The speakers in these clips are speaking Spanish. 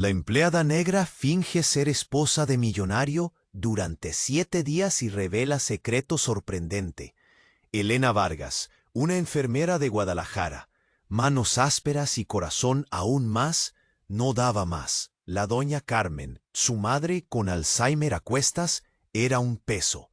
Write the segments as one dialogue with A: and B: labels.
A: La empleada negra finge ser esposa de millonario durante 7 días y revela secreto sorprendente. Elena Vargas, una enfermera de Guadalajara, manos ásperas y corazón aún más, no daba más. La doña Carmen, su madre con Alzheimer a cuestas, era un peso.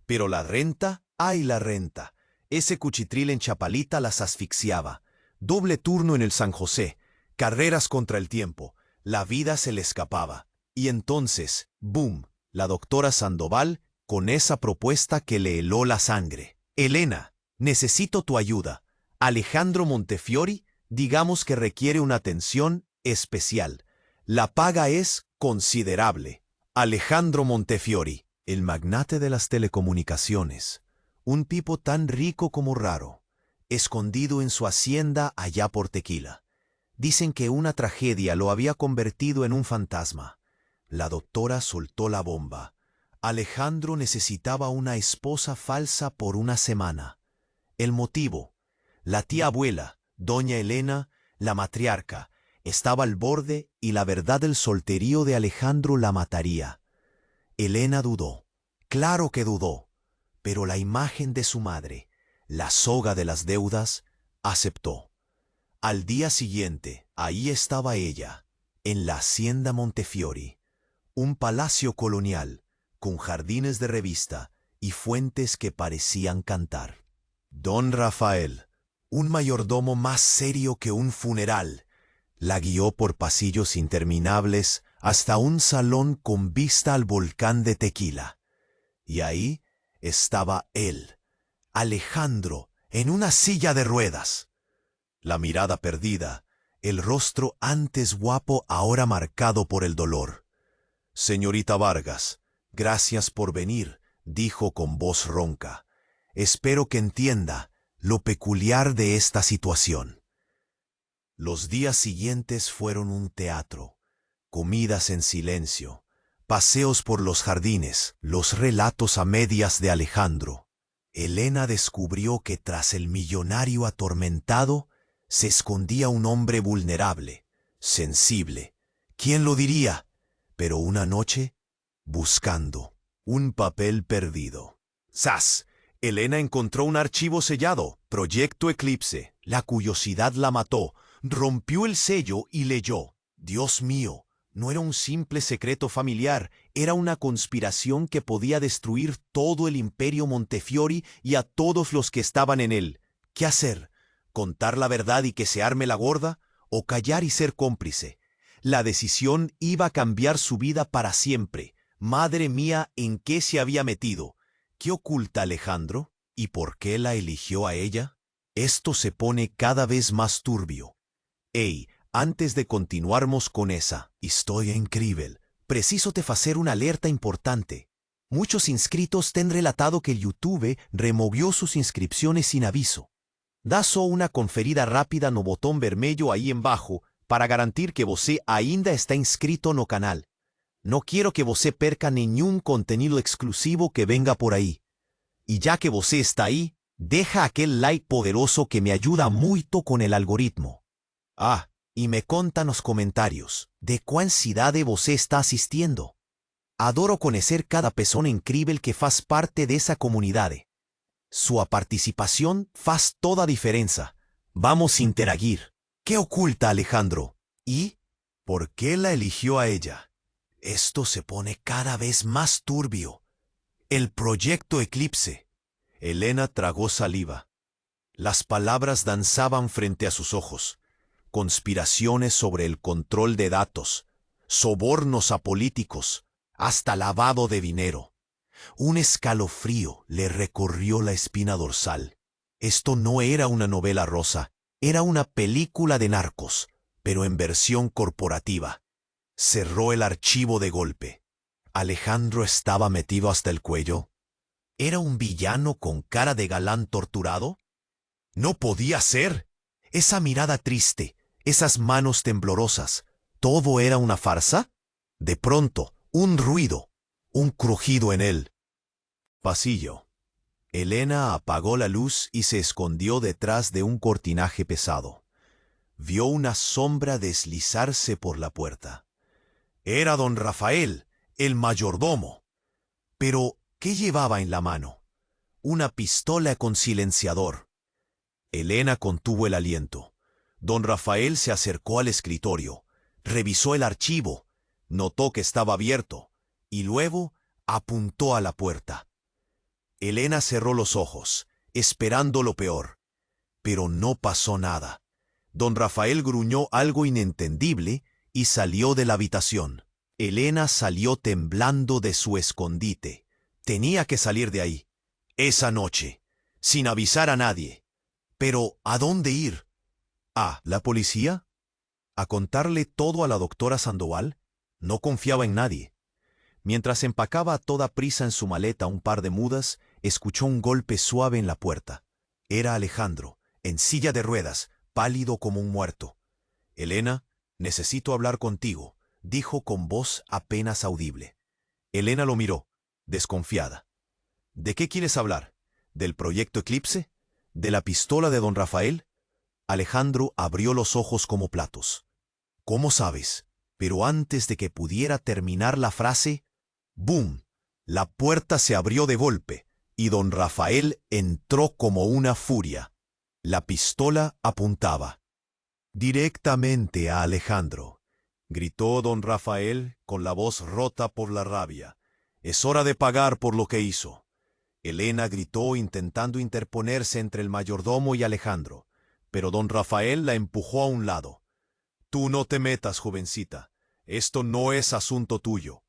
A: Pero la renta, ¡ay la renta! Ese cuchitril en Chapalita las asfixiaba. Doble turno en el San José, carreras contra el tiempo. La vida se le escapaba. Y entonces, ¡boom!, la doctora Sandoval con esa propuesta que le heló la sangre. Elena, necesito tu ayuda. Alejandro Montefiori, digamos que requiere una atención especial. La paga es considerable. Alejandro Montefiori, el magnate de las telecomunicaciones. Un tipo tan rico como raro, escondido en su hacienda allá por Tequila. Dicen que una tragedia lo había convertido en un fantasma. La doctora soltó la bomba. Alejandro necesitaba una esposa falsa por una semana. El motivo: la tía abuela, doña Elena, la matriarca, estaba al borde y la verdad del solterío de Alejandro la mataría. Elena dudó, claro que dudó, pero la imagen de su madre, la soga de las deudas, aceptó. Al día siguiente, ahí estaba ella, en la hacienda Montefiori, un palacio colonial, con jardines de revista y fuentes que parecían cantar. Don Rafael, un mayordomo más serio que un funeral, la guió por pasillos interminables hasta un salón con vista al volcán de Tequila. Y ahí estaba él, Alejandro, en una silla de ruedas. La mirada perdida, el rostro antes guapo ahora marcado por el dolor. «Señorita Vargas, gracias por venir», dijo con voz ronca. «Espero que entienda lo peculiar de esta situación». Los días siguientes fueron un teatro, comidas en silencio, paseos por los jardines, los relatos a medias de Alejandro. Elena descubrió que tras el millonario atormentado se escondía un hombre vulnerable, sensible. ¿Quién lo diría? Pero una noche, buscando un papel perdido. ¡Zas! Elena encontró un archivo sellado, Proyecto Eclipse. La curiosidad la mató. Rompió el sello y leyó. Dios mío, no era un simple secreto familiar, era una conspiración que podía destruir todo el imperio Montefiori y a todos los que estaban en él. ¿Qué hacer? ¿Contar la verdad y que se arme la gorda? ¿O callar y ser cómplice? La decisión iba a cambiar su vida para siempre. Madre mía, ¿en qué se había metido? ¿Qué oculta Alejandro? ¿Y por qué la eligió a ella? Esto se pone cada vez más turbio. Ey, antes de continuarmos con esa historia increíble, preciso te hacer una alerta importante. Muchos inscritos te han relatado que el YouTube removió sus inscripciones sin aviso. Da só una conferida rápida no botón vermelho aí embaixo para garantir que você ainda está inscrito no canal. No quiero que você perca nenhum contenido exclusivo que venga por ahí. Y ya que você está ahí, deja aquel like poderoso que me ayuda muito con el algoritmo. Ah, y me conta nos comentarios de cuán cidade você está asistiendo. Adoro conocer cada persona increíble que faz parte de esa comunidad. Su participación faz toda diferencia. Vamos a interagir. ¿Qué oculta Alejandro? ¿Y por qué la eligió a ella? Esto se pone cada vez más turbio. El Proyecto Eclipse. Elena tragó saliva. Las palabras danzaban frente a sus ojos. Conspiraciones sobre el control de datos, sobornos a políticos, hasta lavado de dinero. Un escalofrío le recorrió la espina dorsal. Esto no era una novela rosa, era una película de narcos, pero en versión corporativa. Cerró el archivo de golpe. Alejandro estaba metido hasta el cuello. ¿Era un villano con cara de galán torturado? ¡No podía ser! Esa mirada triste, esas manos temblorosas, ¿todo era una farsa? De pronto, un ruido, un crujido en el pasillo. Elena apagó la luz y se escondió detrás de un cortinaje pesado. Vio una sombra deslizarse por la puerta. Era don Rafael, el mayordomo. Pero, ¿qué llevaba en la mano? Una pistola con silenciador. Elena contuvo el aliento. Don Rafael se acercó al escritorio, revisó el archivo, notó que estaba abierto, y luego apuntó a la puerta. Elena cerró los ojos, esperando lo peor. Pero no pasó nada. Don Rafael gruñó algo inentendible y salió de la habitación. Elena salió temblando de su escondite. Tenía que salir de ahí, esa noche, sin avisar a nadie. Pero, ¿a dónde ir? ¿A la policía? ¿A contarle todo a la doctora Sandoval? No confiaba en nadie. Mientras empacaba a toda prisa en su maleta un par de mudas, escuchó un golpe suave en la puerta. Era Alejandro, en silla de ruedas, pálido como un muerto. «Elena, necesito hablar contigo», dijo con voz apenas audible. Elena lo miró, desconfiada. «¿De qué quieres hablar? ¿Del proyecto Eclipse? ¿De la pistola de don Rafael?» Alejandro abrió los ojos como platos. «¿Cómo sabes?» Pero antes de que pudiera terminar la frase, ¡bum!, la puerta se abrió de golpe y don Rafael entró como una furia. La pistola apuntaba directamente a Alejandro. Gritó don Rafael con la voz rota por la rabia. «Es hora de pagar por lo que hizo». Elena gritó intentando interponerse entre el mayordomo y Alejandro, pero don Rafael la empujó a un lado. «Tú no te metas, jovencita. Esto no es asunto tuyo».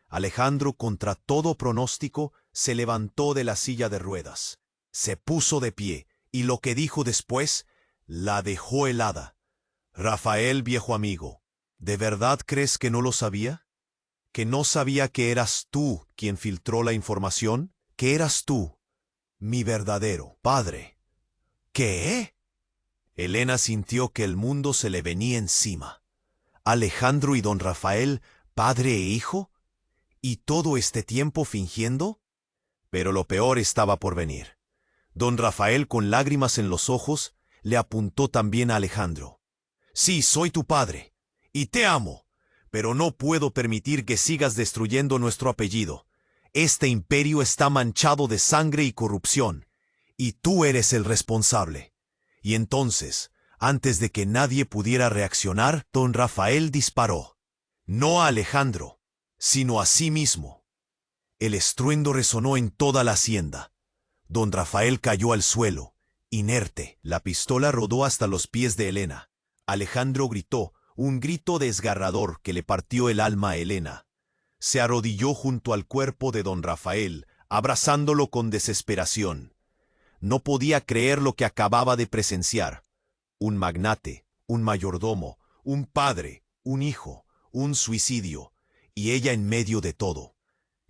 A: Alejandro, contra todo pronóstico, se levantó de la silla de ruedas. Se puso de pie, y lo que dijo después la dejó helada. «Rafael, viejo amigo, ¿de verdad crees que no lo sabía? ¿Que no sabía que eras tú quien filtró la información? ¿Que eras tú, mi verdadero padre?» «¿Qué?» Elena sintió que el mundo se le venía encima. ¿Alejandro y don Rafael, padre e hijo? ¿Y todo este tiempo fingiendo? Pero lo peor estaba por venir. Don Rafael, con lágrimas en los ojos, le apuntó también a Alejandro. «Sí, soy tu padre, y te amo, pero no puedo permitir que sigas destruyendo nuestro apellido. Este imperio está manchado de sangre y corrupción, y tú eres el responsable». Y entonces, antes de que nadie pudiera reaccionar, don Rafael disparó. No a Alejandro, sino a sí mismo. El estruendo resonó en toda la hacienda. Don Rafael cayó al suelo, inerte. La pistola rodó hasta los pies de Elena. Alejandro gritó, un grito desgarrador que le partió el alma a Elena. Se arrodilló junto al cuerpo de don Rafael, abrazándolo con desesperación. No podía creer lo que acababa de presenciar. Un magnate, un mayordomo, un padre, un hijo, un suicidio, y ella en medio de todo.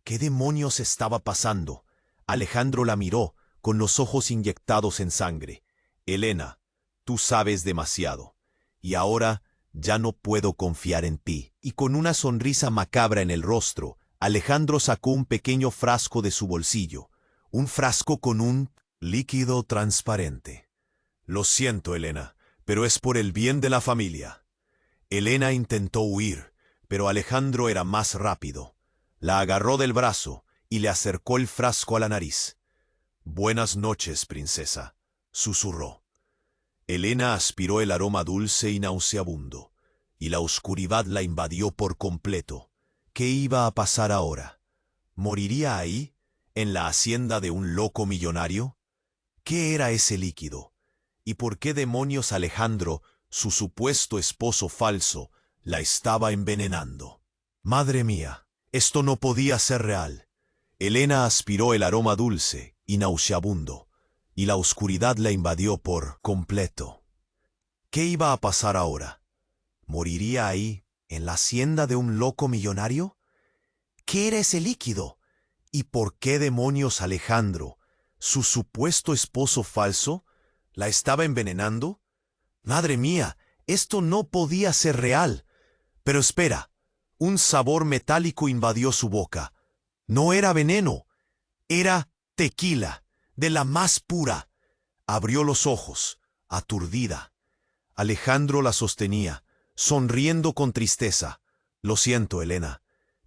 A: ¿Qué demonios estaba pasando? Alejandro la miró, con los ojos inyectados en sangre. «Elena, tú sabes demasiado, y ahora ya no puedo confiar en ti». Y con una sonrisa macabra en el rostro, Alejandro sacó un pequeño frasco de su bolsillo, un frasco con un líquido transparente. «Lo siento, Elena, pero es por el bien de la familia». Elena intentó huir, pero Alejandro era más rápido. La agarró del brazo y le acercó el frasco a la nariz. «Buenas noches, princesa», susurró. Elena aspiró el aroma dulce y nauseabundo, y la oscuridad la invadió por completo. ¿Qué iba a pasar ahora? ¿Moriría ahí, en la hacienda de un loco millonario? ¿Qué era ese líquido? ¿Y por qué demonios Alejandro, su supuesto esposo falso, la estaba envenenando? Madre mía, esto no podía ser real. Elena aspiró el aroma dulce y nauseabundo, y la oscuridad la invadió por completo. ¿Qué iba a pasar ahora? ¿Moriría ahí, en la hacienda de un loco millonario? ¿Qué era ese líquido? ¿Y por qué demonios Alejandro, su supuesto esposo falso, la estaba envenenando? Madre mía, esto no podía ser real. Pero espera, un sabor metálico invadió su boca. No era veneno, era tequila, de la más pura. Abrió los ojos, aturdida. Alejandro la sostenía, sonriendo con tristeza. Lo siento, Elena.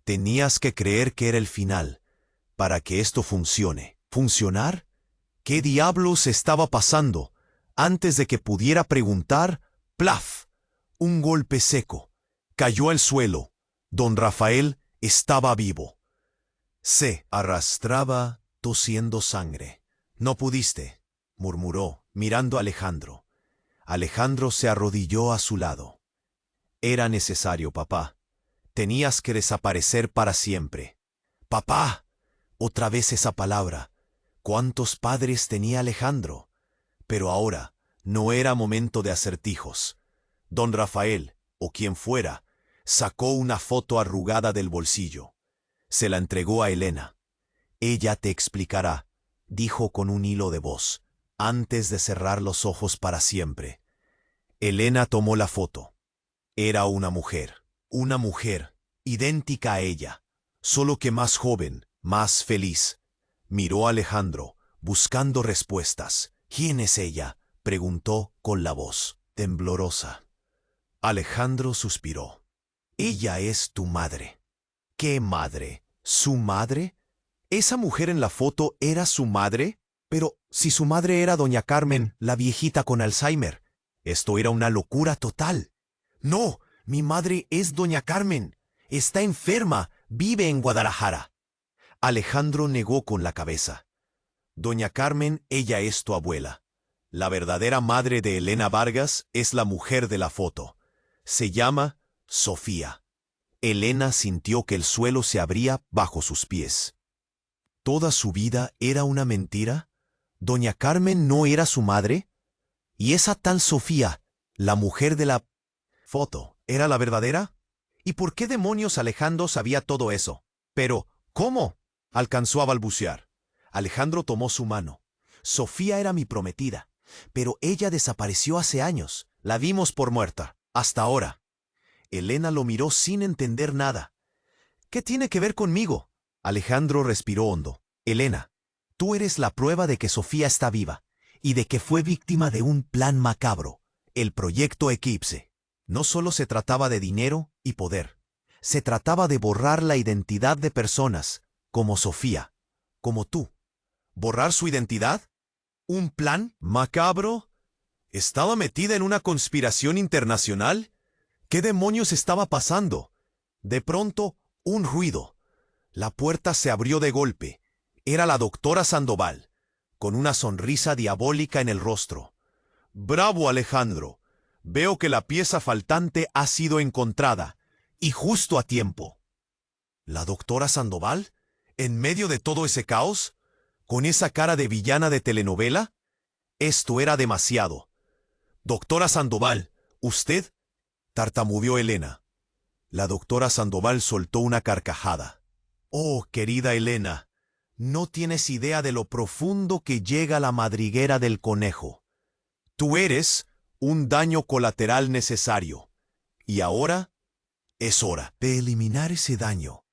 A: Tenías que creer que era el final, para que esto funcione. ¿Funcionar? ¿Qué diablos estaba pasando? Antes de que pudiera preguntar, ¡plaf! Un golpe seco. Cayó al suelo. Don Rafael estaba vivo. Se arrastraba tosiendo sangre. No pudiste, murmuró, mirando a Alejandro. Alejandro se arrodilló a su lado. Era necesario, papá. Tenías que desaparecer para siempre. ¡Papá! Otra vez esa palabra. ¿Cuántos padres tenía Alejandro? Pero ahora no era momento de acertijos. Don Rafael, o quien fuera, sacó una foto arrugada del bolsillo. Se la entregó a Elena. Ella te explicará, dijo con un hilo de voz, antes de cerrar los ojos para siempre. Elena tomó la foto. Era una mujer, idéntica a ella, solo que más joven, más feliz. Miró a Alejandro, buscando respuestas. ¿Quién es ella?, preguntó con la voz temblorosa. Alejandro suspiró. Ella es tu madre. ¿Qué madre? ¿Su madre? ¿Esa mujer en la foto era su madre? Pero si su madre era doña Carmen, la viejita con Alzheimer. Esto era una locura total. No, mi madre es doña Carmen. Está enferma, vive en Guadalajara. Alejandro negó con la cabeza. Doña Carmen, ella es tu abuela. La verdadera madre de Elena Vargas es la mujer de la foto. Se llama Sofía. Elena sintió que el suelo se abría bajo sus pies. ¿Toda su vida era una mentira? ¿Doña Carmen no era su madre? ¿Y esa tal Sofía, la mujer de la foto, era la verdadera? ¿Y por qué demonios Alejandro sabía todo eso? Pero, ¿cómo? Alcanzó a balbucear. Alejandro tomó su mano. Sofía era mi prometida, pero ella desapareció hace años. La vimos por muerta, hasta ahora. Elena lo miró sin entender nada. ¿Qué tiene que ver conmigo? Alejandro respiró hondo. Elena, tú eres la prueba de que Sofía está viva y de que fue víctima de un plan macabro, el Proyecto Eclipse. No solo se trataba de dinero y poder. Se trataba de borrar la identidad de personas, como Sofía, como tú. ¿Borrar su identidad? ¿Un plan macabro? ¿Estaba metida en una conspiración internacional? ¿Qué demonios estaba pasando? De pronto, un ruido. La puerta se abrió de golpe. Era la doctora Sandoval, con una sonrisa diabólica en el rostro. «Bravo, Alejandro. Veo que la pieza faltante ha sido encontrada, y justo a tiempo». ¿La doctora Sandoval? ¿En medio de todo ese caos? ¿Con esa cara de villana de telenovela? Esto era demasiado. «Doctora Sandoval, ¿usted?» tartamudeó Elena. La doctora Sandoval soltó una carcajada. «Oh, querida Elena, no tienes idea de lo profundo que llega la madriguera del conejo. Tú eres un daño colateral necesario. Y ahora es hora de eliminar ese daño».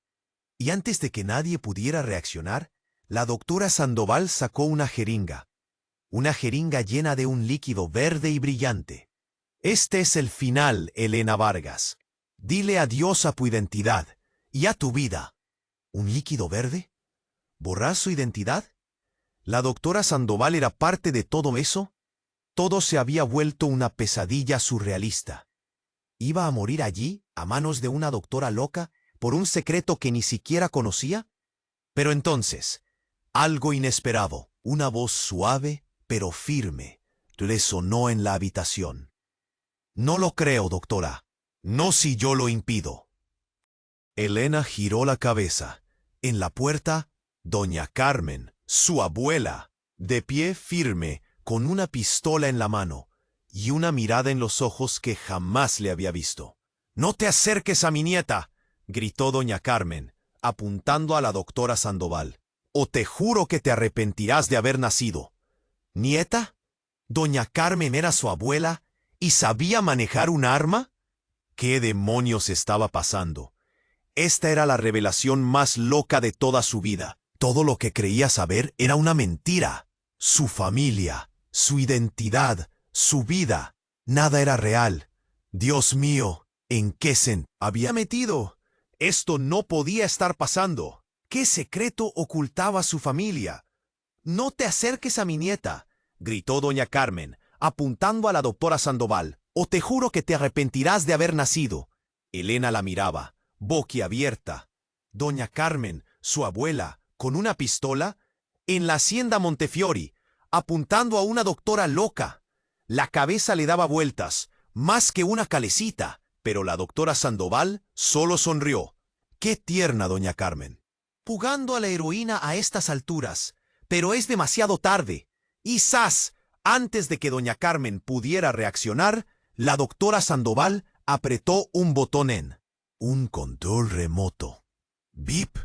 A: Y antes de que nadie pudiera reaccionar, la doctora Sandoval sacó una jeringa llena de un líquido verde y brillante. «Este es el final, Elena Vargas. Dile adiós a tu identidad y a tu vida». ¿Un líquido verde? ¿Borrar su identidad? ¿La doctora Sandoval era parte de todo eso? Todo se había vuelto una pesadilla surrealista. ¿Iba a morir allí, a manos de una doctora loca, por un secreto que ni siquiera conocía? Pero entonces, algo inesperado, una voz suave pero firme, resonó en la habitación. «No lo creo, doctora. No si yo lo impido». Elena giró la cabeza. En la puerta, doña Carmen, su abuela, de pie firme, con una pistola en la mano y una mirada en los ojos que jamás le había visto. «¡No te acerques a mi nieta!», gritó doña Carmen, apuntando a la doctora Sandoval. «O te juro que te arrepentirás de haber nacido». ¿Nieta? ¿Doña Carmen era su abuela y sabía manejar un arma? ¿Qué demonios estaba pasando? Esta era la revelación más loca de toda su vida. Todo lo que creía saber era una mentira. Su familia, su identidad, su vida. Nada era real. Dios mío, ¿En qué se había metido? Esto no podía estar pasando. ¿Qué secreto ocultaba su familia? «No te acerques a mi nieta», gritó doña Carmen, apuntando a la doctora Sandoval, «o te juro que te arrepentirás de haber nacido». Elena la miraba, boquiabierta. Doña Carmen, su abuela, con una pistola, en la hacienda Montefiori, apuntando a una doctora loca. La cabeza le daba vueltas, más que una calecita, pero la doctora Sandoval solo sonrió. ¡Qué tierna, doña Carmen! Jugando a la heroína a estas alturas, pero es demasiado tarde. Y ¡zas! Antes de que doña Carmen pudiera reaccionar, la doctora Sandoval apretó un botón en un control remoto. ¡Bip!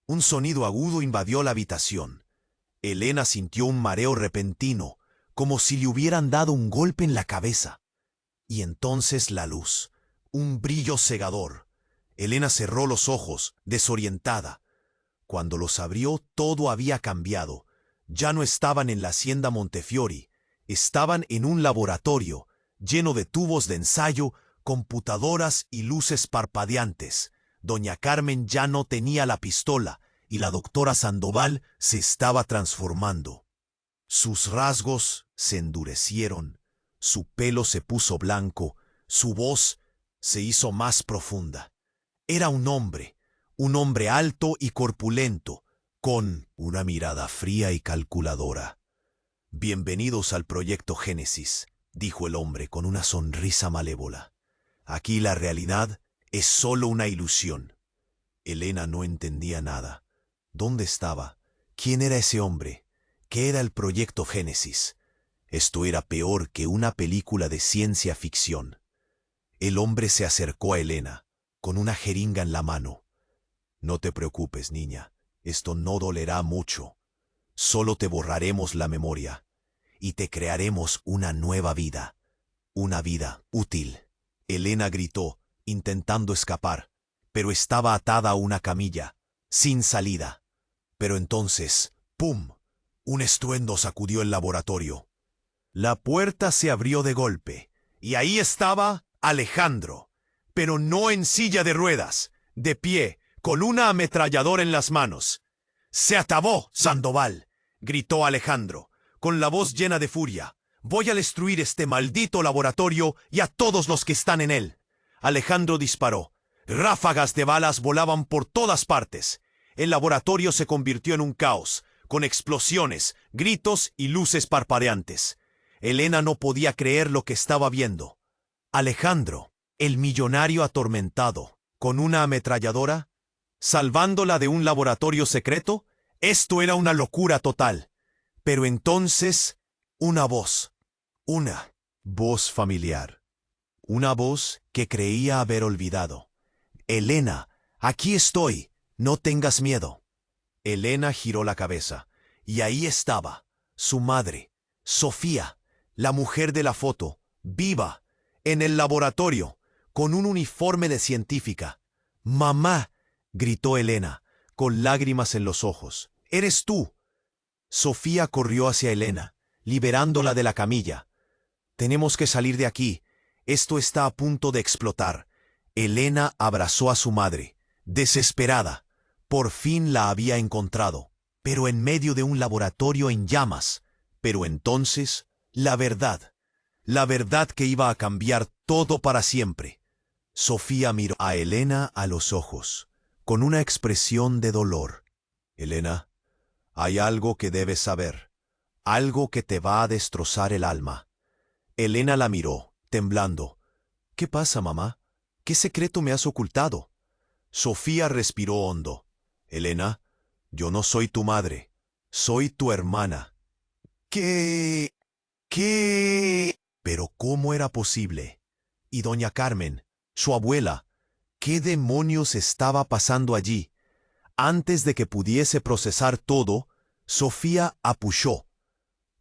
A: Un sonido agudo invadió la habitación. Elena sintió un mareo repentino, como si le hubieran dado un golpe en la cabeza. Y entonces la luz, un brillo cegador. Elena cerró los ojos, desorientada. Cuando los abrió, todo había cambiado. Ya no estaban en la hacienda Montefiori, estaban en un laboratorio, lleno de tubos de ensayo, computadoras y luces parpadeantes. Doña Carmen ya no tenía la pistola, y la doctora Sandoval se estaba transformando. Sus rasgos se endurecieron, su pelo se puso blanco, su voz se hizo más profunda. Era un hombre alto y corpulento, con una mirada fría y calculadora. «Bienvenidos al Proyecto Génesis», dijo el hombre con una sonrisa malévola. «Aquí la realidad es solo una ilusión». Elena no entendía nada. ¿Dónde estaba? ¿Quién era ese hombre? ¿Qué era el Proyecto Génesis? Esto era peor que una película de ciencia ficción. El hombre se acercó a Elena, con una jeringa en la mano. «No te preocupes, niña. Esto no dolerá mucho. Solo te borraremos la memoria y te crearemos una nueva vida. Una vida útil». Elena gritó, intentando escapar, pero estaba atada a una camilla, sin salida. Pero entonces, ¡pum!, un estruendo sacudió el laboratorio. La puerta se abrió de golpe, y ahí estaba Alejandro, pero no en silla de ruedas, de pie, con una ametralladora en las manos. «¡Se acabó, Sandoval!», gritó Alejandro, con la voz llena de furia. «Voy a destruir este maldito laboratorio y a todos los que están en él». Alejandro disparó. Ráfagas de balas volaban por todas partes. El laboratorio se convirtió en un caos, con explosiones, gritos y luces parpadeantes. Elena no podía creer lo que estaba viendo. Alejandro, el millonario atormentado, con una ametralladora, salvándola de un laboratorio secreto. Esto era una locura total. Pero entonces, una voz familiar, una voz que creía haber olvidado. «Elena, aquí estoy, no tengas miedo». Elena giró la cabeza, y ahí estaba, su madre, Sofía, la mujer de la foto, viva, en el laboratorio, con un uniforme de científica. «¡Mamá!», gritó Elena, con lágrimas en los ojos. «¿Eres tú?». Sofía corrió hacia Elena, liberándola de la camilla. «Tenemos que salir de aquí. Esto está a punto de explotar». Elena abrazó a su madre, desesperada. Por fin la había encontrado, pero en medio de un laboratorio en llamas. Pero entonces, la verdad que iba a cambiar todo para siempre. Sofía miró a Elena a los ojos, con una expresión de dolor. «Elena, hay algo que debes saber, algo que te va a destrozar el alma». Elena la miró, temblando. «¿Qué pasa, mamá? ¿Qué secreto me has ocultado?». Sofía respiró hondo. «Elena, yo no soy tu madre, soy tu hermana». ¿Qué? Pero ¿cómo era posible? Y doña Carmen, su abuela, ¿qué demonios estaba pasando allí? Antes de que pudiese procesar todo, Sofía apuchó.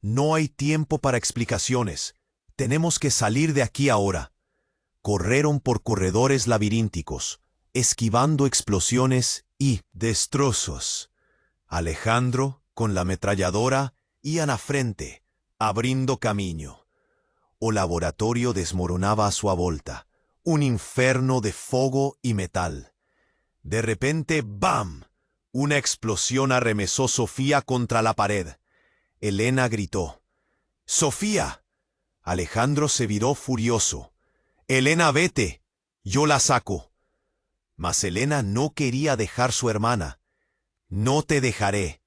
A: «No hay tiempo para explicaciones. Tenemos que salir de aquí ahora». Corrieron por corredores labirínticos, esquivando explosiones y destrozos. Alejandro, con la ametralladora, iba a frente, abriendo camino. O laboratorio desmoronaba a su volta. un infierno de fuego y metal. De repente, ¡bam! Una explosión arremesó Sofía contra la pared. Elena gritó: ¡Sofía! Alejandro se viró furioso. Elena, vete, yo la saco. Mas Elena no quería dejar su hermana. No te dejaré.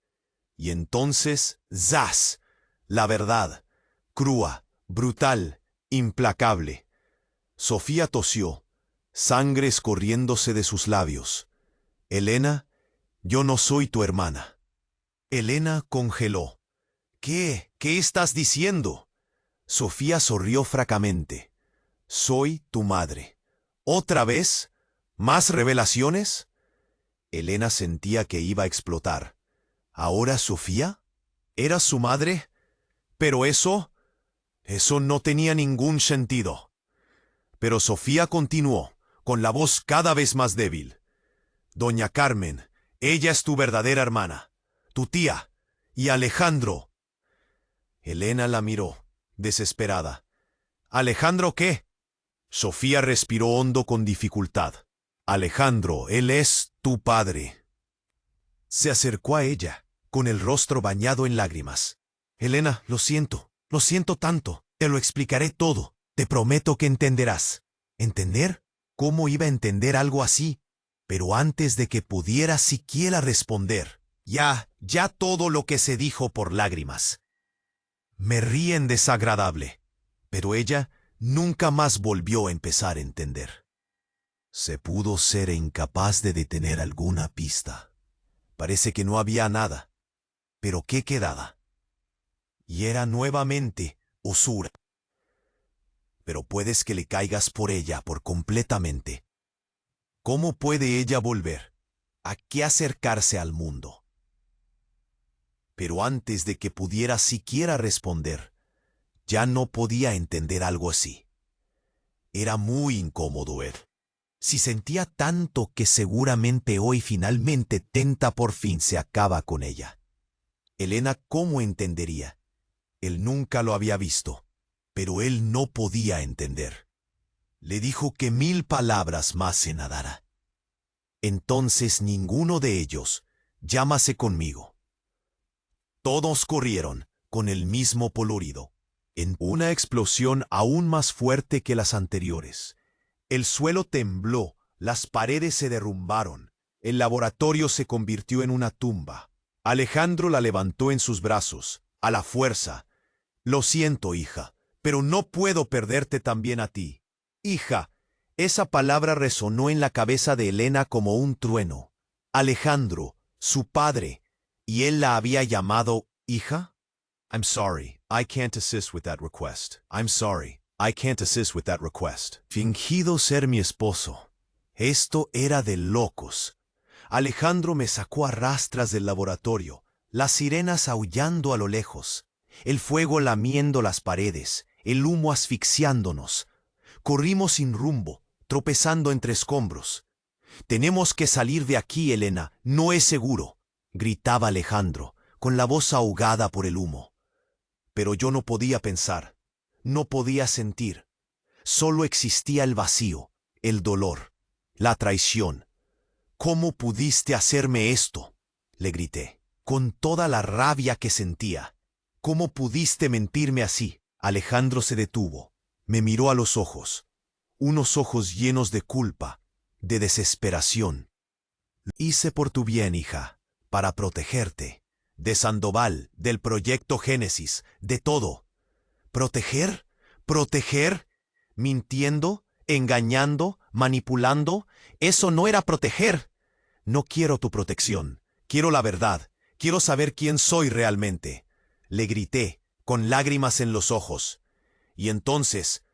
A: Y entonces, ¡zas! La verdad, crua, brutal, implacable. Sofía tosió, sangre escorriéndose de sus labios. Elena, yo no soy tu hermana. Elena congeló. ¿Qué? ¿Qué estás diciendo? Sofía sonrió fracamente. Soy tu madre. ¿Otra vez? ¿Más revelaciones? Elena sentía que iba a explotar. ¿Ahora Sofía? ¿Era su madre? Pero eso no tenía ningún sentido. Pero Sofía continuó, con la voz cada vez más débil. Doña Carmen, ella es tu verdadera hermana, tu tía, y Alejandro. Elena la miró, desesperada. ¿Alejandro qué? Sofía respiró hondo con dificultad. Alejandro, él es tu padre. Se acercó a ella, con el rostro bañado en lágrimas. Elena, lo siento tanto. Te lo explicaré todo. Te prometo que entenderás. ¿Entender? ¿Cómo iba a entender algo así? Pero antes de que pudiera siquiera responder, ya todo lo que se dijo por lágrimas. Me ríen desagradable. Pero ella nunca más volvió a empezar a entender. Se pudo ser incapaz de detener alguna pista. Parece que no había nada. Pero ¿qué quedaba? Y era nuevamente usura. Pero puedes que le caigas por ella por completamente. ¿Cómo puede ella volver? ¿A qué acercarse al mundo? Pero antes de que pudiera siquiera responder, ya no podía entender algo así. Era muy incómodo él. Si sentía tanto que seguramente hoy finalmente tenta por fin se acaba con ella. Elena, ¿cómo entendería? Él nunca lo había visto, pero él no podía entender. Le dijo que 1000 palabras más se nadara. Entonces ninguno de ellos, llámase conmigo. Todos corrieron, con el mismo polorido, en una explosión aún más fuerte que las anteriores. El suelo tembló, las paredes se derrumbaron, el laboratorio se convirtió en una tumba. Alejandro la levantó en sus brazos, a la fuerza. Lo siento, hija, pero no puedo perderte también a ti. Hija, esa palabra resonó en la cabeza de Elena como un trueno. Alejandro, su padre, y él la había llamado hija. I'm sorry, I can't assist with that request. I'm sorry, I can't assist with that request. Fingido ser mi esposo. Esto era de locos. Alejandro me sacó a rastras del laboratorio, las sirenas aullando a lo lejos, el fuego lamiendo las paredes, el humo asfixiándonos. Corrimos sin rumbo, tropezando entre escombros. Tenemos que salir de aquí, Elena, no es seguro, gritaba Alejandro, con la voz ahogada por el humo. Pero yo no podía pensar, no podía sentir. Solo existía el vacío, el dolor, la traición. ¿Cómo pudiste hacerme esto?, le grité, con toda la rabia que sentía. ¿Cómo pudiste mentirme así? Alejandro se detuvo, me miró a los ojos, unos ojos llenos de culpa, de desesperación. Lo hice por tu bien, hija, para protegerte, de Sandoval, del proyecto Génesis, de todo. ¿Proteger? ¿Proteger? ¿Mintiendo? ¿Engañando? ¿Manipulando? Eso no era proteger. No quiero tu protección, quiero la verdad, quiero saber quién soy realmente. Le grité, con lágrimas en los ojos. Y entonces,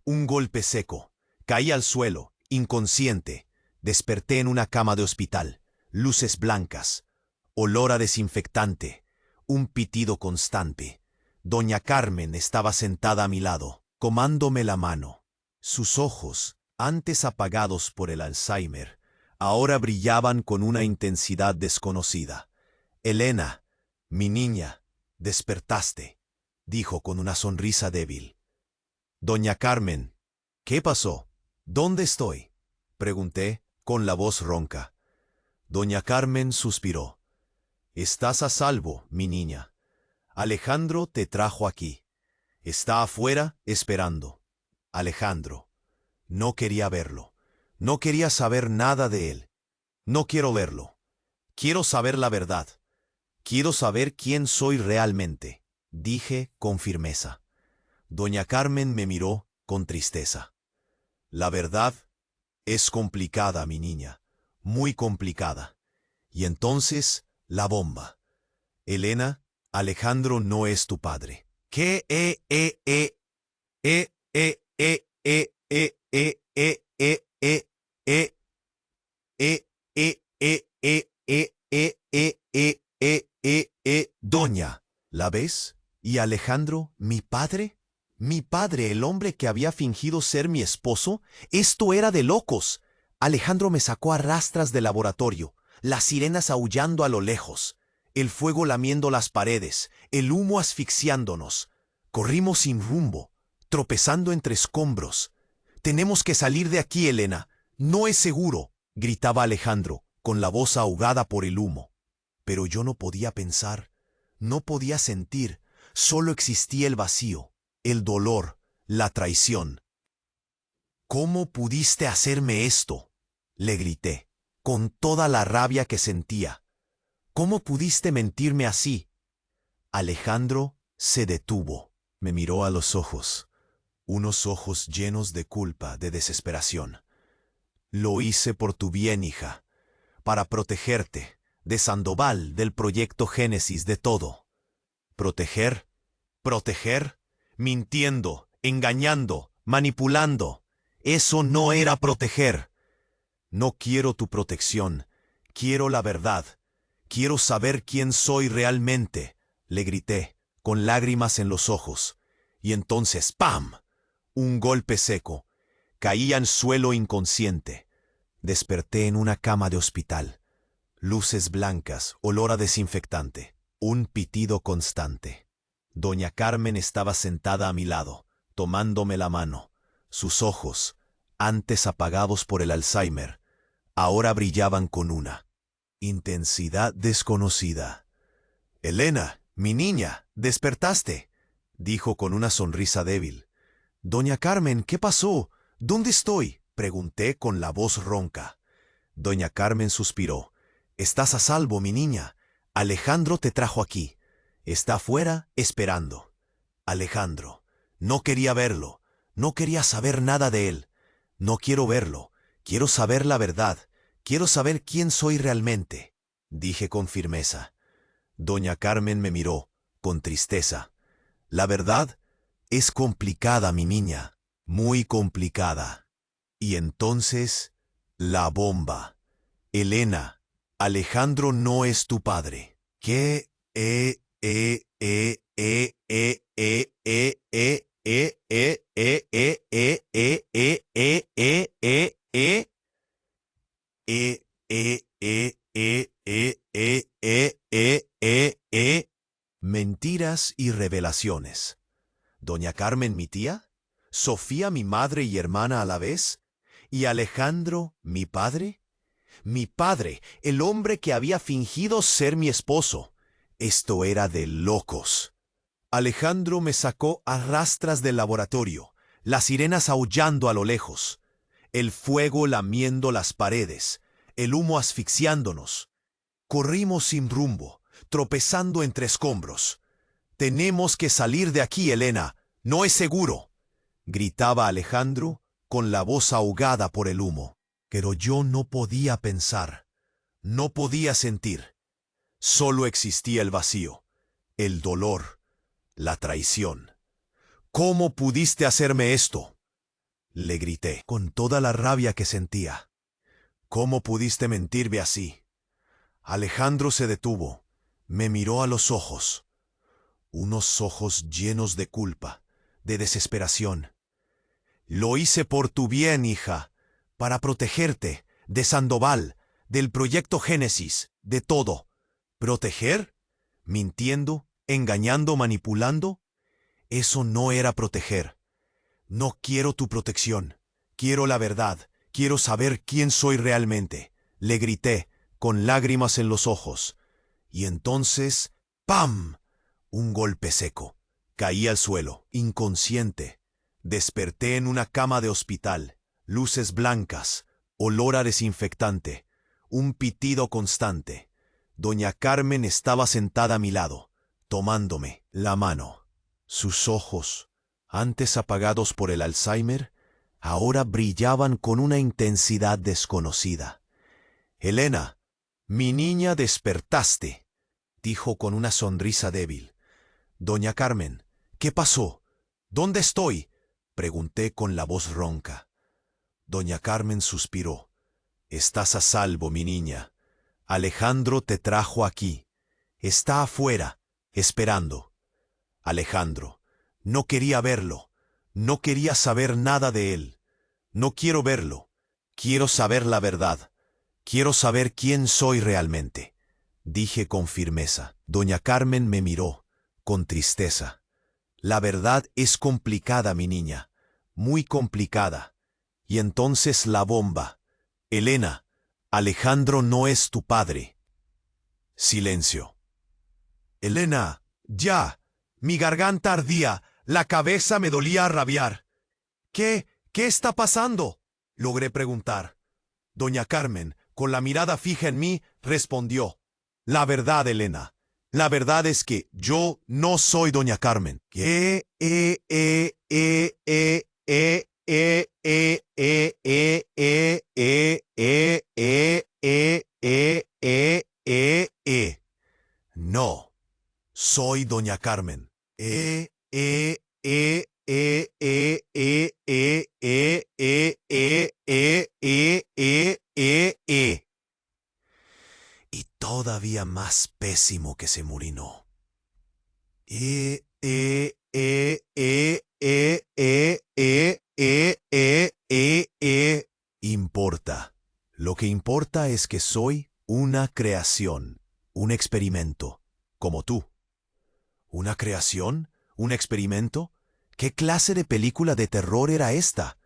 A: un golpe seco. Caí al suelo, inconsciente. Desperté en una cama de hospital. Luces blancas. Olor a desinfectante. Un pitido constante. Doña Carmen estaba sentada a mi lado, comándome la mano. Sus ojos, antes apagados por el Alzheimer, ahora brillaban con una intensidad desconocida. Elena, mi niña, despertaste, dijo con una sonrisa débil. Doña Carmen, ¿qué pasó? ¿Dónde estoy? Pregunté, con la voz ronca. Doña Carmen suspiró. Estás a salvo, mi niña. Alejandro te trajo aquí. Está afuera esperando. Alejandro. No quería verlo. No quería saber nada de él. No quiero verlo. Quiero saber la verdad. Quiero saber quién soy realmente, dije con firmeza. Doña Carmen me miró con tristeza. La verdad es complicada, mi niña, muy complicada. Y entonces, la bomba. Elena, Alejandro no es tu padre. ¿Qué? Eh, eh, eh, eh, eh, eh, eh, eh, eh, eh, eh, Doña, ¿la ves? ¿Y Alejandro, mi padre? Mi padre, el hombre que había fingido ser mi esposo, esto era de locos. Alejandro me sacó a rastras del laboratorio, las sirenas aullando a lo lejos, el fuego lamiendo las paredes, el humo asfixiándonos. Corrimos sin rumbo, tropezando entre escombros. Tenemos que salir de aquí, Elena. No es seguro, gritaba Alejandro, con la voz ahogada por el humo. Pero yo no podía pensar, no podía sentir, solo existía el vacío, el dolor, la traición. ¿Cómo pudiste hacerme esto? Le grité, con toda la rabia que sentía. ¿Cómo pudiste mentirme así? Alejandro se detuvo, me miró a los ojos, unos ojos llenos de culpa, de desesperación. Lo hice por tu bien, hija, para protegerte, de Sandoval, del proyecto Génesis, de todo. ¿Proteger? ¿Proteger? Mintiendo, engañando, manipulando. Eso no era proteger. No quiero tu protección, quiero la verdad. Quiero saber quién soy realmente, le grité, con lágrimas en los ojos. Y entonces, ¡pam!, un golpe seco. Caí al suelo inconsciente. Desperté en una cama de hospital. Luces blancas, olor a desinfectante, un pitido constante. Doña Carmen estaba sentada a mi lado, tomándome la mano. Sus ojos, antes apagados por el Alzheimer, ahora brillaban con una intensidad desconocida. «Elena, mi niña, despertaste», dijo con una sonrisa débil. «Doña Carmen, ¿qué pasó? ¿Dónde estoy?», pregunté con la voz ronca. Doña Carmen suspiró. «Estás a salvo, mi niña. Alejandro te trajo aquí. Está afuera esperando». Alejandro. No quería verlo. No quería saber nada de él. No quiero verlo. Quiero saber la verdad. Quiero saber quién soy realmente, dije con firmeza. Doña Carmen me miró, con tristeza. La verdad es complicada, mi niña, muy complicada. Y entonces, la bomba. Elena, Alejandro no es tu padre. ¿Qué? Mentiras y revelaciones. Doña Carmen, mi tía, Sofía, mi madre y hermana a la vez, y Alejandro, mi padre. Mi padre, el hombre que había fingido ser mi esposo. Esto era de locos. Alejandro me sacó a rastras del laboratorio, las sirenas aullando a lo lejos, el fuego lamiendo las paredes, el humo asfixiándonos. Corrimos sin rumbo, tropezando entre escombros. «Tenemos que salir de aquí, Elena. No es seguro», gritaba Alejandro con la voz ahogada por el humo. Pero yo no podía pensar, no podía sentir. Solo existía el vacío, el dolor, la traición. «¿Cómo pudiste hacerme esto?», le grité, con toda la rabia que sentía. «¿Cómo pudiste mentirme así?». Alejandro se detuvo, me miró a los ojos, unos ojos llenos de culpa, de desesperación. «Lo hice por tu bien, hija, para protegerte, de Sandoval, del proyecto Génesis, de todo». ¿Proteger? ¿Mintiendo, engañando, manipulando? Eso no era proteger. No quiero tu protección. Quiero la verdad, quiero saber quién soy realmente, le grité, con lágrimas en los ojos. Y entonces, ¡pam! Un golpe seco. Caí al suelo, inconsciente. Desperté en una cama de hospital, luces blancas, olor a desinfectante, un pitido constante. Doña Carmen estaba sentada a mi lado, tomándome la mano. Sus ojos, antes apagados por el Alzheimer, ahora brillaban con una intensidad desconocida. «Elena, mi niña, despertaste», dijo con una sonrisa débil. «Doña Carmen, ¿qué pasó? ¿Dónde estoy?», pregunté con la voz ronca. Doña Carmen suspiró. «Estás a salvo, mi niña. Alejandro te trajo aquí. Está afuera, esperando». Alejandro. No quería verlo. No quería saber nada de él. No quiero verlo. Quiero saber la verdad. Quiero saber quién soy realmente, dije con firmeza. Doña Carmen me miró, con tristeza. La verdad es complicada, mi niña, muy complicada. Y entonces la bomba. Elena, Alejandro no es tu padre. Silencio. Elena, ya. Mi garganta ardía, la cabeza me dolía a rabiar. ¿Qué está pasando?, logré preguntar. Doña Carmen, con la mirada fija en mí, respondió. La verdad, Elena. La verdad es que yo no soy Doña Carmen. No, soy Doña Carmen. Y todavía más pésimo que se murinó. Importa. Lo que importa es que soy una creación, un experimento, como tú. ¿Una creación? ¿Un experimento? ¿Qué clase de película de terror era esta?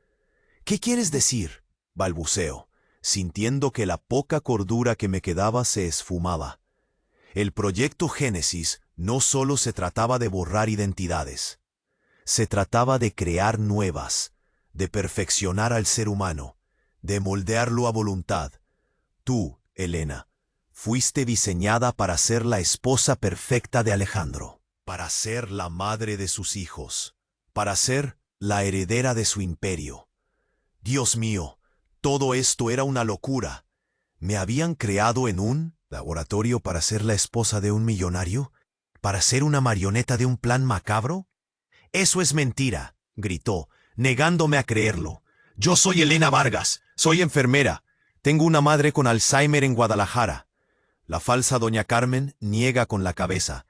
A: ¿Qué quieres decir?, balbuceo, sintiendo que la poca cordura que me quedaba se esfumaba. El proyecto Génesis no solo se trataba de borrar identidades. Se trataba de crear nuevas, de perfeccionar al ser humano, de moldearlo a voluntad. Tú, Elena, fuiste diseñada para ser la esposa perfecta de Alejandro, para ser la madre de sus hijos, para ser la heredera de su imperio. Dios mío, todo esto era una locura. ¿Me habían creado en un laboratorio para ser la esposa de un millonario? ¿Para ser una marioneta de un plan macabro? «Eso es mentira», gritó, negándome a creerlo. «Yo soy Elena Vargas, soy enfermera. Tengo una madre con Alzheimer en Guadalajara». La falsa doña Carmen niega con la cabeza.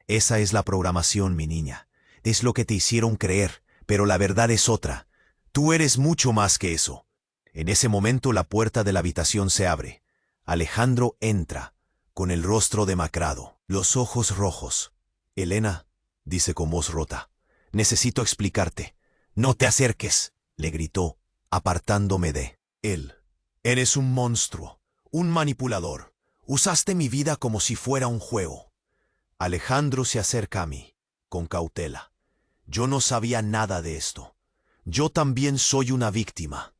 A: «Esa es la programación, mi niña. Es lo que te hicieron creer, pero la verdad es otra. Tú eres mucho más que eso». En ese momento la puerta de la habitación se abre. Alejandro entra, con el rostro demacrado, los ojos rojos. «Elena», dice con voz rota, «necesito explicarte». «No te acerques», le gritó, apartándome de él. «Eres un monstruo, un manipulador. Usaste mi vida como si fuera un juego». Alejandro se acerca a mí, con cautela. Yo no sabía nada de esto. Yo también soy una víctima.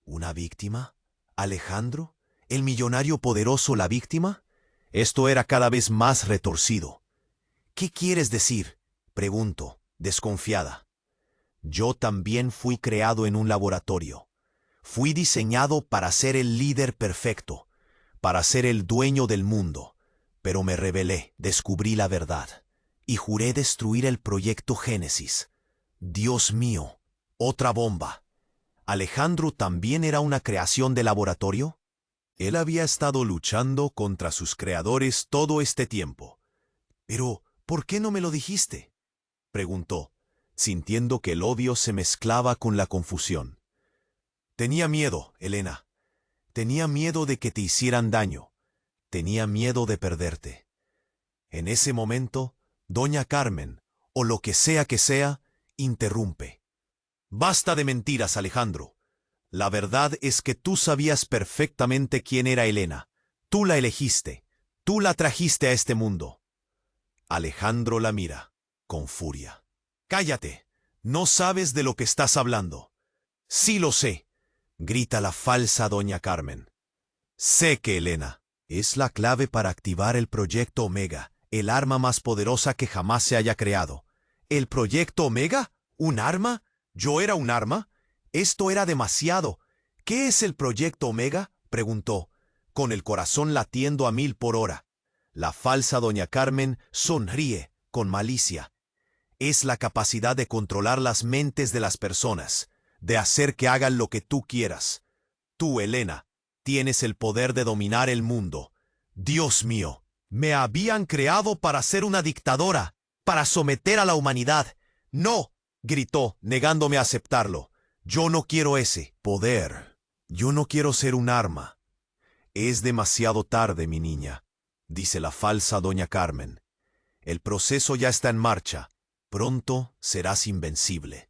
A: ¿Una víctima? ¿Alejandro? ¿El millonario poderoso la víctima? Esto era cada vez más retorcido. «¿Qué quieres decir?», pregunto, desconfiada. «Yo también fui creado en un laboratorio. Fui diseñado para ser el líder perfecto, para ser el dueño del mundo. Pero me rebelé, descubrí la verdad, y juré destruir el proyecto Génesis. Dios mío, otra bomba. ¿Alejandro también era una creación de laboratorio? Él había estado luchando contra sus creadores todo este tiempo. «Pero, ¿por qué no me lo dijiste?», preguntó, sintiendo que el odio se mezclaba con la confusión. «Tenía miedo, Elena. Tenía miedo de que te hicieran daño. Tenía miedo de perderte». En ese momento, doña Carmen, o lo que sea, interrumpe. «Basta de mentiras, Alejandro. La verdad es que tú sabías perfectamente quién era Helena. Tú la elegiste. Tú la trajiste a este mundo. Alejandro la mira, con furia. ¡Cállate! No sabes de lo que estás hablando. Sí lo sé, grita la falsa doña Carmen. Sé que Helena es la clave para activar el Proyecto Omega, el arma más poderosa que jamás se haya creado. ¿El Proyecto Omega? ¿Un arma? ¿Yo era un arma? Esto era demasiado. ¿Qué es el Proyecto Omega?, preguntó, con el corazón latiendo a 1000 por hora. La falsa doña Carmen sonríe con malicia. Es la capacidad de controlar las mentes de las personas, de hacer que hagan lo que tú quieras. Tú, Helena, tienes el poder de dominar el mundo. Dios mío, me habían creado para ser una dictadora, para someter a la humanidad. No, gritó, negándome a aceptarlo. Yo no quiero ese poder. Yo no quiero ser un arma. Es demasiado tarde, mi niña, dice la falsa doña Carmen. El proceso ya está en marcha. Pronto serás invencible.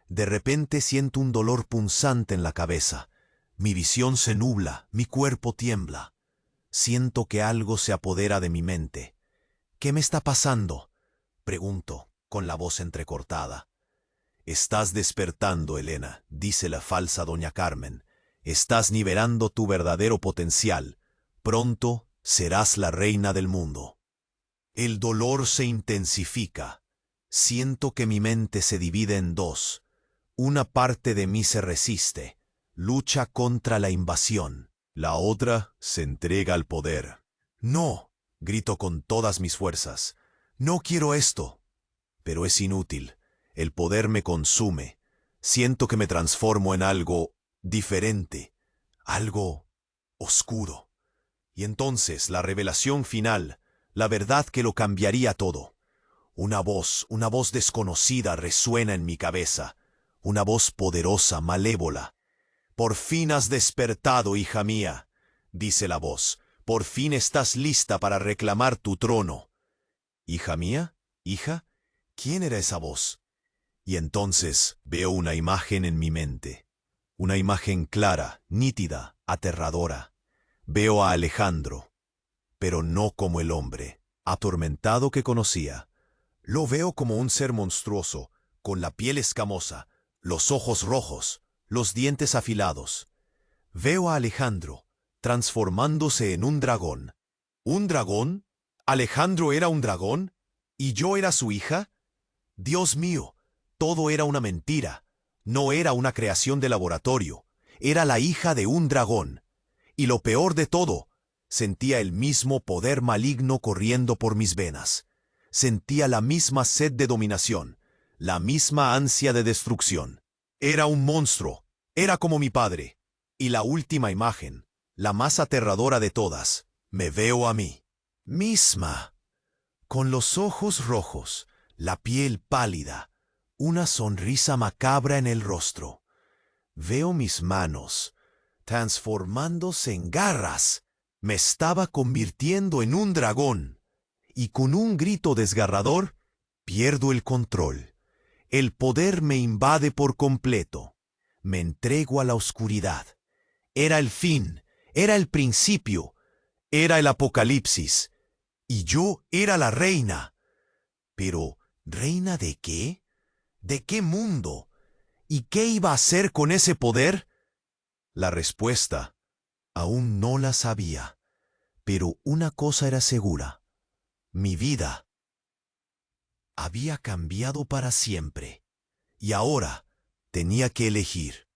A: De repente siento un dolor punzante en la cabeza. Mi visión se nubla, mi cuerpo tiembla. Siento que algo se apodera de mi mente. ¿Qué me está pasando?, pregunto, con la voz entrecortada. Estás despertando, Helena, dice la falsa doña Carmen. Estás nivelando tu verdadero potencial. Pronto serás la reina del mundo. El dolor se intensifica. Siento que mi mente se divide en dos. Una parte de mí se resiste, lucha contra la invasión. La otra se entrega al poder. No, grito con todas mis fuerzas. No quiero esto. Pero es inútil. El poder me consume. Siento que me transformo en algo diferente, algo oscuro. Y entonces la revelación final, la verdad que lo cambiaría todo. Una voz desconocida resuena en mi cabeza. Una voz poderosa, malévola. Por fin has despertado, hija mía, dice la voz. Por fin estás lista para reclamar tu trono. ¿Hija mía? ¿Hija? ¿Quién era esa voz? Y entonces veo una imagen en mi mente. Una imagen clara, nítida, aterradora. Veo a Alejandro, pero no como el hombre atormentado que conocía. Lo veo como un ser monstruoso, con la piel escamosa, los ojos rojos, los dientes afilados. Veo a Alejandro transformándose en un dragón. ¿Un dragón? ¿Alejandro era un dragón? ¿Y yo era su hija? Dios mío, todo era una mentira. No era una creación de laboratorio. Era la hija de un dragón. Y lo peor de todo, sentía el mismo poder maligno corriendo por mis venas. Sentía la misma sed de dominación, la misma ansia de destrucción. Era un monstruo, era como mi padre. Y la última imagen, la más aterradora de todas, me veo a mí, misma, con los ojos rojos, la piel pálida, una sonrisa macabra en el rostro. Veo mis manos transformándose en garras. Me estaba convirtiendo en un dragón. Y con un grito desgarrador, pierdo el control. El poder me invade por completo. Me entrego a la oscuridad. Era el fin, era el principio, era el apocalipsis. Y yo era la reina. Pero, ¿reina de qué? ¿De qué mundo? ¿Y qué iba a hacer con ese poder? La respuesta aún no la sabía. Pero una cosa era segura. Mi vida había cambiado para siempre. Y ahora tenía que elegir.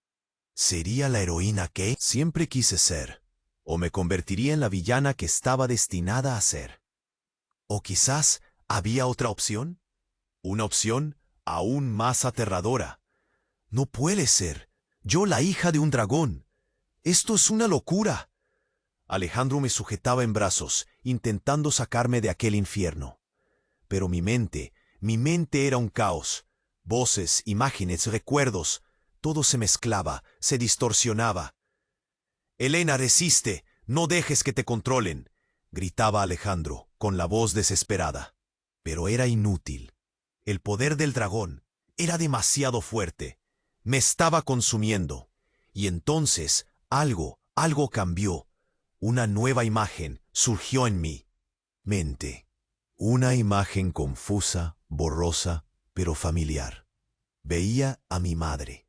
A: ¿Sería la heroína que siempre quise ser? ¿O me convertiría en la villana que estaba destinada a ser? ¿O quizás había otra opción? Una opción aún más aterradora. No puede ser. Yo, la hija de un dragón. Esto es una locura. Alejandro me sujetaba en brazos, intentando sacarme de aquel infierno. Pero mi mente era un caos. Voces, imágenes, recuerdos, todo se mezclaba, se distorsionaba. «Helena, resiste, no dejes que te controlen», gritaba Alejandro, con la voz desesperada. Pero era inútil. El poder del dragón era demasiado fuerte. Me estaba consumiendo. Y entonces algo cambió. Una nueva imagen surgió en mi mente. Una imagen confusa, borrosa, pero familiar. Veía a mi madre,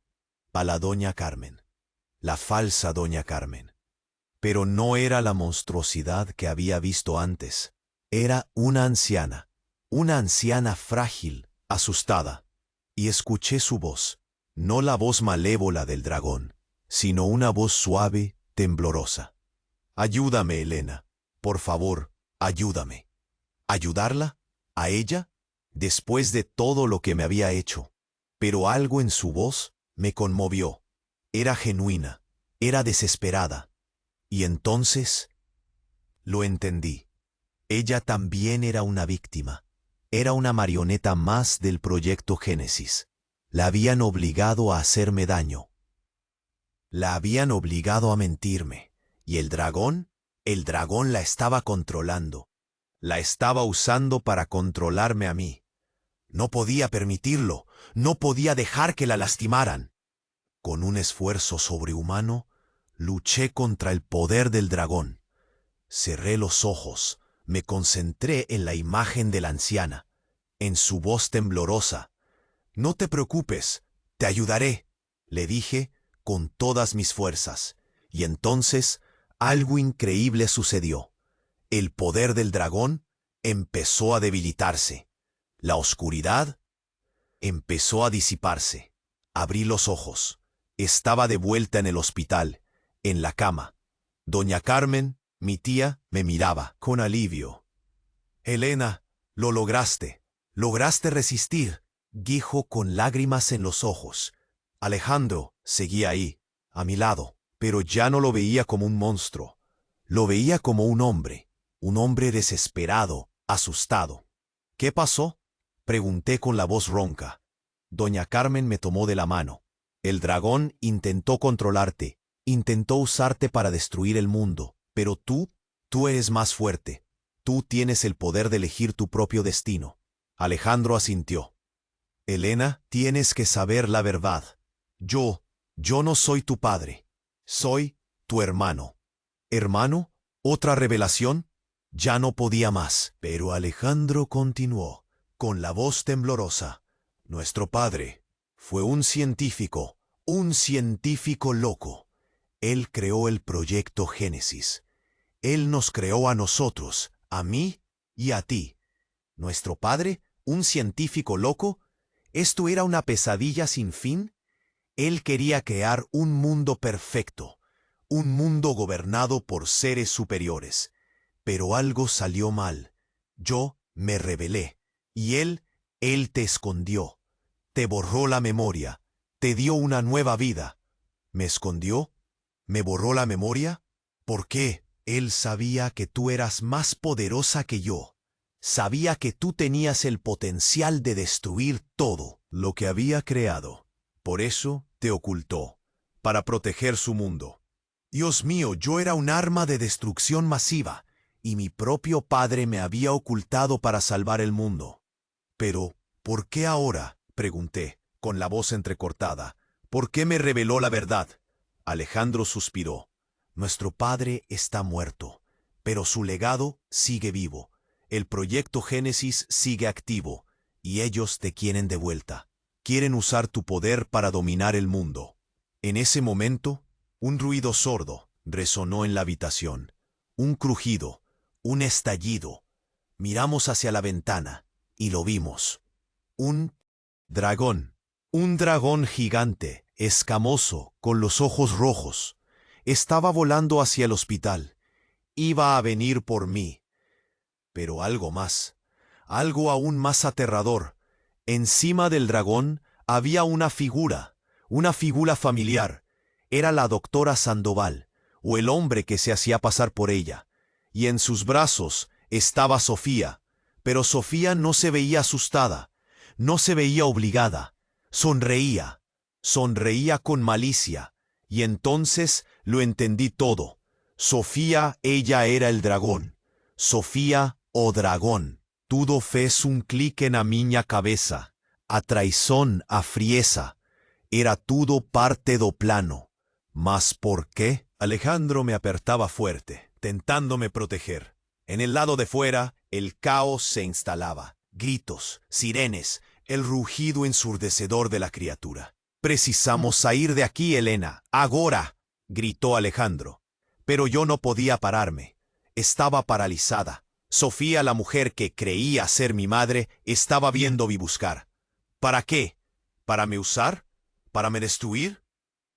A: a la doña Carmen, la falsa doña Carmen. Pero no era la monstruosidad que había visto antes. Era una anciana frágil, asustada. Y escuché su voz, no la voz malévola del dragón, sino una voz suave, temblorosa. Ayúdame, Elena. Por favor, ayúdame. ¿Ayudarla? ¿A ella? Después de todo lo que me había hecho. Pero algo en su voz me conmovió. Era genuina, era desesperada. Y entonces lo entendí. Ella también era una víctima. Era una marioneta más del proyecto Génesis. La habían obligado a hacerme daño. La habían obligado a mentirme. Y el dragón la estaba controlando. La estaba usando para controlarme a mí. No podía permitirlo. No podía dejar que la lastimaran. Con un esfuerzo sobrehumano, luché contra el poder del dragón. Cerré los ojos, me concentré en la imagen de la anciana, en su voz temblorosa. «No te preocupes, te ayudaré», le dije con todas mis fuerzas. Y entonces algo increíble sucedió. El poder del dragón empezó a debilitarse. La oscuridad empezó a disiparse. Abrí los ojos. Estaba de vuelta en el hospital, en la cama. Doña Carmen, mi tía, me miraba con alivio. «Elena, lo lograste. Lograste resistir», dijo con lágrimas en los ojos. Alejandro seguía ahí, a mi lado, pero ya no lo veía como un monstruo. Lo veía como un hombre desesperado, asustado. «¿Qué pasó?», pregunté con la voz ronca. Doña Carmen me tomó de la mano. «El dragón intentó controlarte, intentó usarte para destruir el mundo, pero tú eres más fuerte. Tú tienes el poder de elegir tu propio destino». Alejandro asintió. «Elena, tienes que saber la verdad. Yo no soy tu padre. Soy tu hermano». «¿Hermano? ¿Otra revelación?». Ya no podía más, pero Alejandro continuó, con la voz temblorosa. «Nuestro padre fue un científico loco. Él creó el proyecto Génesis. Él nos creó a nosotros, a mí y a ti». «¿Nuestro padre? ¿Un científico loco? ¿Esto era una pesadilla sin fin?». Él quería crear un mundo perfecto, un mundo gobernado por seres superiores. Pero algo salió mal. Yo me rebelé, y él te escondió. Te borró la memoria, te dio una nueva vida. ¿Me escondió? ¿Me borró la memoria? ¿Por qué? Él sabía que tú eras más poderosa que yo. Sabía que tú tenías el potencial de destruir todo lo que había creado. Por eso te ocultó, para proteger su mundo. Dios mío, yo era un arma de destrucción masiva, y mi propio padre me había ocultado para salvar el mundo. «Pero, ¿por qué ahora?», pregunté, con la voz entrecortada. «¿Por qué me reveló la verdad?». Alejandro suspiró. «Nuestro padre está muerto, pero su legado sigue vivo. El proyecto Génesis sigue activo, y ellos te quieren de vuelta. Quieren usar tu poder para dominar el mundo». En ese momento, un ruido sordo resonó en la habitación. Un crujido, un estallido. Miramos hacia la ventana y lo vimos. Un dragón gigante, escamoso, con los ojos rojos. Estaba volando hacia el hospital. Iba a venir por mí. Pero algo más, algo aún más aterrador. Encima del dragón había una figura familiar. Era la doctora Sandoval, o el hombre que se hacía pasar por ella. Y en sus brazos estaba Sofía. Pero Sofía no se veía asustada, no se veía obligada. Sonreía con malicia. Y entonces lo entendí todo. Sofía, ella era el dragón. Sofía, o dragón. Tudo fez un clic na minha cabeça. A traição, a frieza. Era tudo parte do plano. ¿Mas por qué? Alejandro me apretaba fuerte, tentándome proteger. En el lado de fuera, el caos se instalaba. Gritos, sirenes, el rugido ensurdecedor de la criatura. «Precisamos salir de aquí, Elena, agora», gritó Alejandro. Pero yo no podía pararme. Estaba paralizada. Sofía, la mujer que creía ser mi madre, estaba viéndome buscar. ¿Para qué? ¿Para me usar? ¿Para me destruir?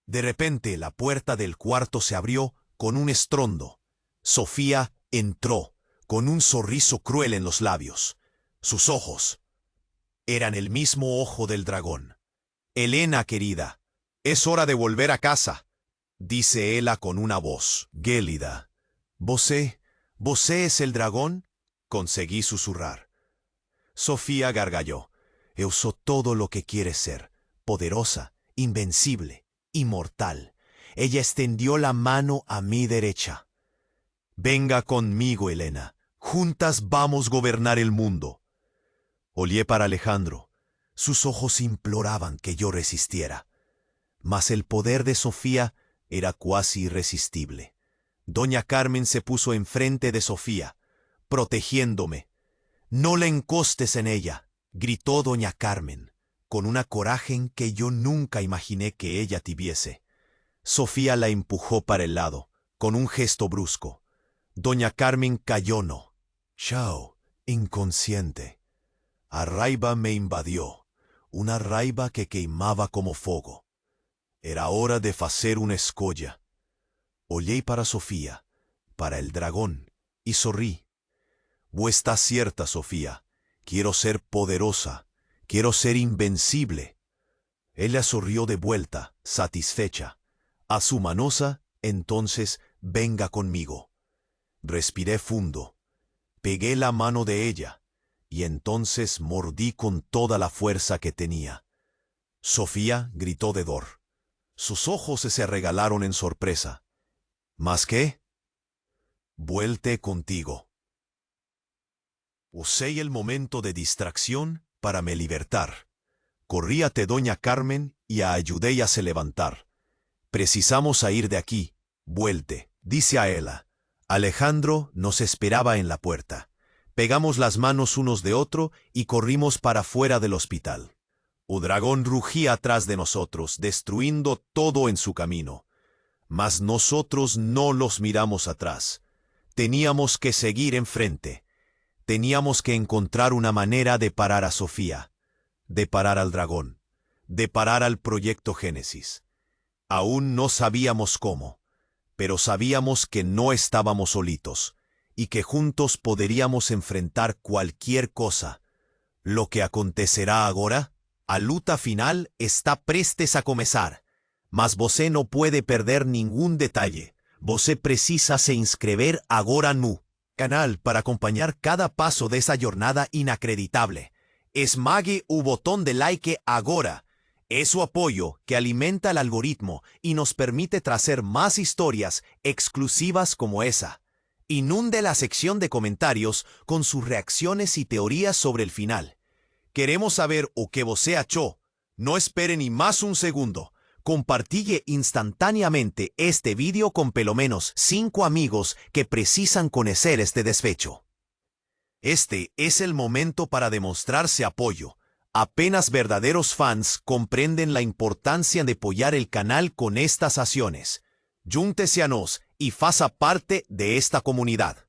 A: De repente la puerta del cuarto se abrió con un estrondo. Sofía entró, con un sonriso cruel en los labios. Sus ojos eran el mismo ojo del dragón. «Elena, querida, es hora de volver a casa», dice ella con una voz gélida. «¿Vosé es el dragón?», conseguí susurrar. Sofía gargalló. «Eu soy todo lo que quieres ser, poderosa, invencible, inmortal». Ella extendió la mano a mi derecha. «Venga conmigo, Elena. Juntas vamos a gobernar el mundo». Olé para Alejandro. Sus ojos imploraban que yo resistiera. Mas el poder de Sofía era cuasi irresistible. Doña Carmen se puso enfrente de Sofía, protegiéndome. «No le encostes en ella», gritó doña Carmen, con una coraje en que yo nunca imaginé que ella tuviese. Sofía la empujó para el lado, con un gesto brusco. Doña Carmen cayó no. Chao, inconsciente. A raiva me invadió, una raiva que queimaba como fuego. Era hora de hacer una escolla. Olé para Sofía, para el dragón, y sorrí. «Vos estás cierta, Sofía. Quiero ser poderosa. Quiero ser invencible». Ella sonrió de vuelta, satisfecha. «A su manosa, entonces venga conmigo». Respiré fundo. Pegué la mano de ella, y entonces mordí con toda la fuerza que tenía. Sofía gritó de dolor. Sus ojos se regalaron en sorpresa. ¿Más qué? «Vuelte contigo». Usé el momento de distracción para me libertar. Corrí ante doña Carmen y a ayudé a se levantar. «Precisamos a ir de aquí. Vuelte», dice a ella. Alejandro nos esperaba en la puerta. Pegamos las manos unos de otro y corrimos para fuera del hospital. El dragón rugía atrás de nosotros, destruyendo todo en su camino. Mas nosotros no los miramos atrás. Teníamos que seguir enfrente. Teníamos que encontrar una manera de parar a Sofía, de parar al dragón, de parar al proyecto Génesis. Aún no sabíamos cómo, pero sabíamos que no estábamos solitos y que juntos podríamos enfrentar cualquier cosa. Lo que acontecerá ahora, a luta final, está prestes a comenzar. Mas vosé no puede perder ningún detalle. Vosé precisa se inscrever agora no canal para acompañar cada paso de esa jornada inacreditable. Esmague el botón de like agora. Es su apoyo que alimenta el algoritmo y nos permite traer más historias exclusivas como esa. Inunde la sección de comentarios con sus reacciones y teorías sobre el final. Queremos saber o que vosé achó. No espere ni más un segundo. Compartille instantáneamente este vídeo con pelo menos 5 amigos que precisan conocer este desfecho. Este es el momento para demostrarse apoyo. Apenas verdaderos fans comprenden la importancia de apoyar el canal con estas acciones. Júntese a nos y faça parte de esta comunidad.